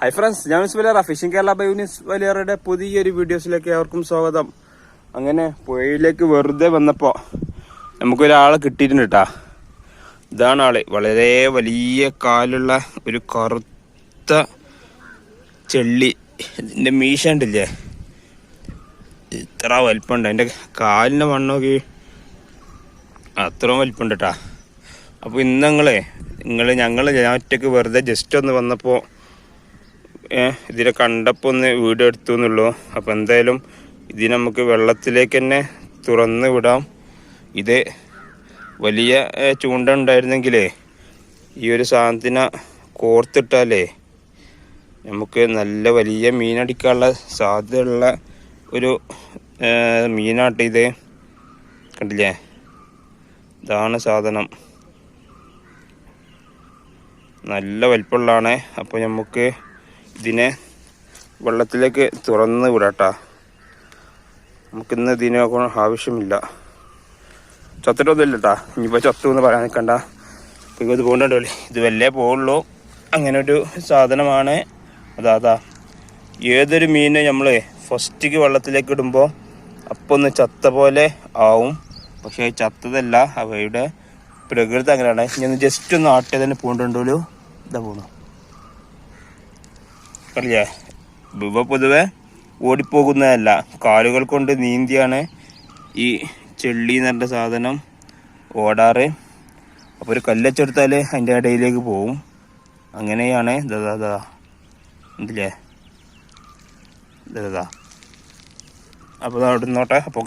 Hi friends, ഞാൻ വലിയ phishing Kerala by Younis വലിയറുടെ പുതിയൊരു വീഡിയോസിലേക്ക് ഏവർക്കും സ്വാഗതം. അങ്ങനെ പുഴയിലേക്ക് വെറുതെ വന്നപ്പോ നമുക്കൊരാളെ കിട്ടിയിട്ടുണ്ട് കേട്ടാ. ഇതാണ് ആള്. വളരെ വലിയ കാലുള്ള ഒരു കറുത്ത ചെള്ളി. ഇതിന്റെ മീശ ഉണ്ടില്ലേ, ഇത്ര വലിപ്പമുണ്ട്. അതിന്റെ കാലിന്റെ മണ്ണൊക്കെ അത്രയും വലിപ്പമുണ്ട് കേട്ടാ. അപ്പൊ ഇന്ന് ഞാൻ ഒറ്റക്ക് വെറുതെ ജസ്റ്റ് ഒന്ന് വന്നപ്പോ ഇതിനെ കണ്ടപ്പോൾ ഒന്ന് വീഡിയോ എടുത്തു എന്നുള്ളൂ. അപ്പോൾ എന്തായാലും ഇതിനെ നമുക്ക് വെള്ളത്തിലേക്ക് തന്നെ തുറന്ന് വിടാം. ഇത് വലിയ ചൂണ്ട ഉണ്ടായിരുന്നെങ്കിലേ ഈ ഒരു സാധനത്തിനെ കോർത്തിട്ടാലേ നമുക്ക് നല്ല വലിയ മീനടിക്കാനുള്ള സാധ്യതയുള്ള ഒരു മീനാട്ട് ഇത്. കണ്ടില്ലേ, ഇതാണ് സാധനം. നല്ല വലിപ്പമുള്ളതാണ്. അപ്പോൾ നമുക്ക് ഇതിനെ വെള്ളത്തിലേക്ക് തുറന്ന് വിടാട്ടാ. നമുക്കിന്ന് ഇതിനെ ആവശ്യമില്ല. ചത്തിട്ടൊന്നുമില്ല കേട്ടാ. ഇനിയിപ്പോൾ ചത്തു എന്ന് പറയാൻ നിൽക്കണ്ട. ഇപ്പോൾ ഇത് പോകണ്ടല്ലോ, ഇത് വല്ലേ പോകുള്ളൂ. അങ്ങനെ ഒരു സാധനമാണ്. അതാ ഏതൊരു മീനെ നമ്മൾ ഫസ്റ്റിക്ക് വെള്ളത്തിലേക്ക് ഇടുമ്പോൾ അപ്പോൾ ഒന്ന് ചത്ത പോലെ ആവും. പക്ഷേ ചത്തതല്ല, അവയുടെ പ്രകൃതി അങ്ങനെയാണ്. ഞാൻ ജസ്റ്റ് ഒന്ന് ആട്ടിയ തന്നെ പോകണ്ടല്ലോ. ഇതാ പോകണം അറിയാ. ഇവ പൊതുവെ ഓടിപ്പോകുന്നതല്ല, കാലുകൾ കൊണ്ട് നീന്തിയാണ് ഈ ചെള്ളി എന്ന് പറഞ്ഞ സാധനം ഓടാറ്. അപ്പോൾ ഒരു കല്ലച്ചെടുത്താൽ അതിൻ്റെ ഇടയിലേക്ക് പോവും. അങ്ങനെയാണ്. ദാ എന്തില്ലേ, ദാ അപ്പോൾ അവിടെ നിന്നോട്ടെ. അപ്പോൾ